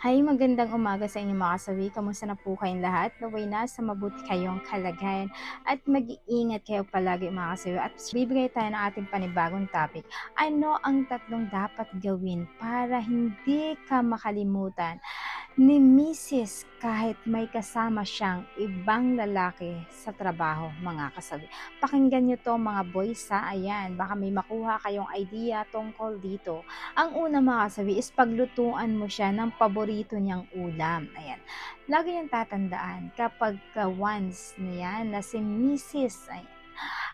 Hi, magandang umaga sa inyo mga kasawi. Kamusta na po kayong lahat? Naway nasa mabuti kayong kalagayan at mag-iingat kayo palagi mga kasawi. At bibigay tayo ng ating panibagong topic. Ano ang tatlong dapat gawin para hindi ka makalimutan ni Mrs. kahit may kasama siyang ibang lalaki sa trabaho, mga kasabi. Pakinggan nyo to mga boys ha, ayan, baka may makuha kayong idea tungkol dito. Ang una mga kasabi is paglutuan mo siya ng paborito niyang ulam, ayan. Lagi niyang tatandaan kapag once na yan na si Mrs.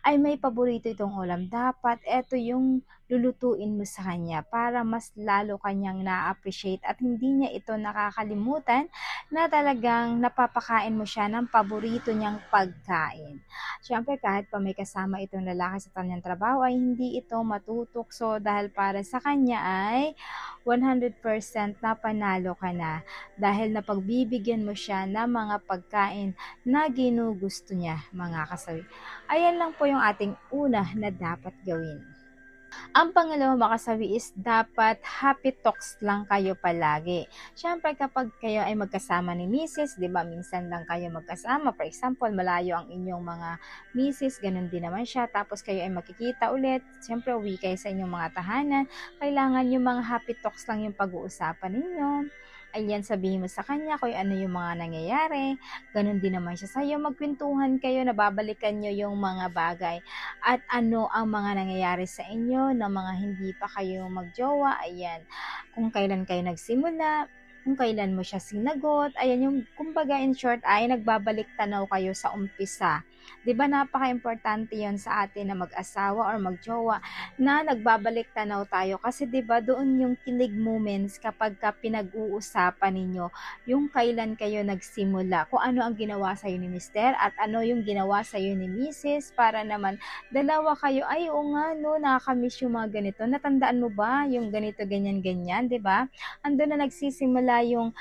ay may paborito itong ulam, dapat eto yung lulutuin mo sa kanya para mas lalo kanyang na-appreciate at hindi niya ito nakakalimutan na talagang napapakain mo siya ng paborito niyang pagkain. Siyempre kahit pa may kasama itong lalaki sa kanyang trabaho ay hindi ito matutokso dahil para sa kanya ay 100% na panalo ka na dahil napagbibigyan mo siya ng mga pagkain na ginugusto niya mga kasawi. Ayan lang po yung ating una na dapat gawin. Ang pangalawa makasabi is dapat happy talks lang kayo palagi. Siyempre kapag kayo ay magkasama ni Mrs., di ba minsan lang kayo magkasama. For example, malayo ang inyong mga Mrs., ganun din naman siya. Tapos kayo ay makikita ulit. Siyempre uwi kayo sa inyong mga tahanan. Kailangan yung mga happy talks lang yung pag-uusapan ninyo. Ayan, sabihin mo sa kanya kung ano yung mga nangyayari. Ganun din naman siya sa'yo. Magkwentuhan kayo, nababalikan nyo yung mga bagay at ano ang mga nangyayari sa inyo na mga hindi pa kayo magjowa, ayan, kung kailan kayo nagsimula, kung kailan mo siya sinagot, ayan yung, kumbaga in short ay nagbabalik tanaw kayo sa umpisa. 'Di ba napaka-importante 'yon sa atin na mag-asawa or magjowa na nagbabalik tanaw tayo kasi 'di ba doon yung kilig moments kapag ka pinag-uusapan ninyo yung kailan kayo nagsimula, kung ano ang ginawa sa ni Mister at ano yung ginawa sa ni Mrs. para naman dalawa kayo, ay oo nga no, nakakamiss yung mga ganito. Natandaan mo ba yung ganito, ganyan, ganyan, 'di ba? Andun na nagsisimula yung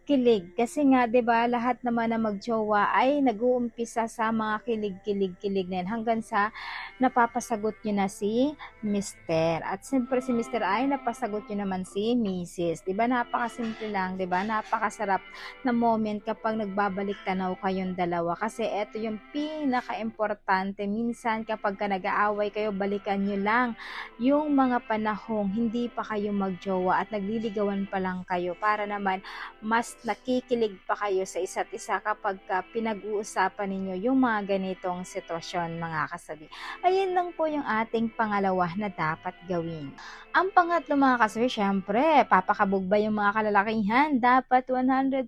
kilig. Kasi nga 'di ba lahat naman na magjowa ay nag-uumpisa sa mga kilig-kilig-kilig na yan hanggang sa napapasagot niyo na si Mister. At siyempre si Mister ay napasagot niyo naman si Mrs. 'Di ba napakasimple lang, 'di ba? Napakasarap na moment kapag nagbabalik tanaw kayong dalawa kasi eto yung pinaka-importante. Minsan kapag ka nag-aaway kayo, balikan niyo lang yung mga panahong hindi pa kayo magjowa at nagliligawan pa lang kayo para naman mas nakikilig pa kayo sa isa't isa kapag pinag-uusapan ninyo yung mga ganitong sitwasyon mga kasabi. Ayun lang po yung ating pangalawa na dapat gawin. Ang pangatlo mga kasabi, syempre, papakabog ba yung mga kalalakihan? Dapat 100%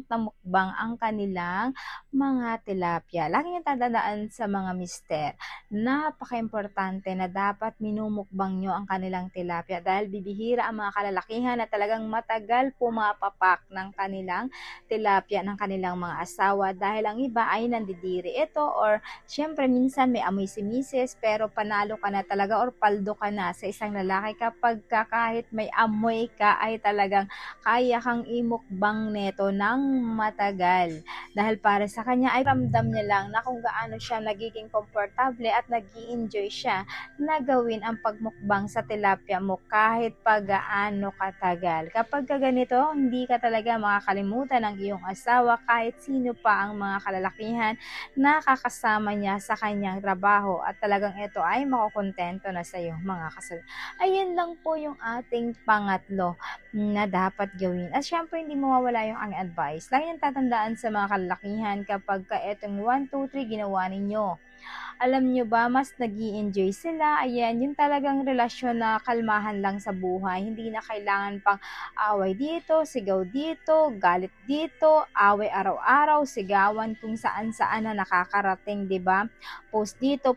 na mukbang ang kanilang mga tilapia. Lagi niyong tatandaan sa mga mister, napaka-importante na dapat minumukbang nyo ang kanilang tilapia dahil bibihira ang mga kalalakihan na talagang matagal pumapapak ng kanilang tilapia ng kanilang mga asawa dahil ang iba ay nandidiri ito or syempre minsan may amoy si misis pero panalo ka na talaga or paldo ka na sa isang lalaki kapag kahit may amoy ka ay talagang kaya kang imukbang neto ng matagal dahil para sa kanya ay ramdam niya lang na kung gaano siya nagiging komportable at nag-i-enjoy siya na gawin ang pagmukbang sa tilapia mo kahit pa gaano katagal. Kapag ganito, hindi ka talaga makakalimutan ng iyong asawa kahit sino pa ang mga kalalakihan na kakasama niya sa kanyang trabaho at talagang ito ay makukontento na sa iyo mga kasal. Ayan lang po yung ating pangatlo na dapat gawin. At syempre hindi mawawala yung ang advice. Lagi niyong tatandaan sa mga kalalakihan kapag itong 1, 2, 3 ginawa ninyo. Alam nyo ba, mas nag-i-enjoy sila. Ayan, yung talagang relasyon na kalmahan lang sa buhay. Hindi na kailangan pang away dito, sigaw dito, galit dito, away araw-araw, sigawan kung saan-saan na nakakarating, 'di ba? Post dito,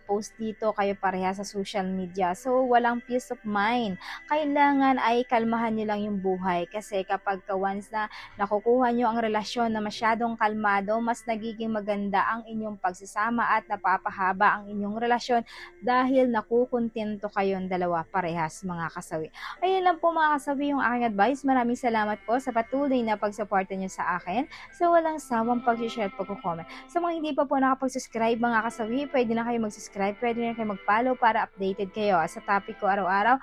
kayo pareha sa social media. So, walang peace of mind. Kailangan ay kalmahan nyo lang yung buhay kasi kapag once na nakukuha nyo ang relasyon na masyadong kalmado, mas nagiging maganda ang inyong pagsasama at napapahaba ang inyong relasyon dahil nakukontento kayong dalawa parehas mga kasawi. Ayun lang po mga kasawi yung aking advice. Maraming salamat po sa patuloy na pagsuporta nyo sa akin sa walang sawang pag-share at pag-comment. Sa mga hindi pa po nakapag-subscribe mga kasawi, pwede na kayo mag-subscribe, pwede na kayo mag-follow para updated kayo sa topic ko araw-araw.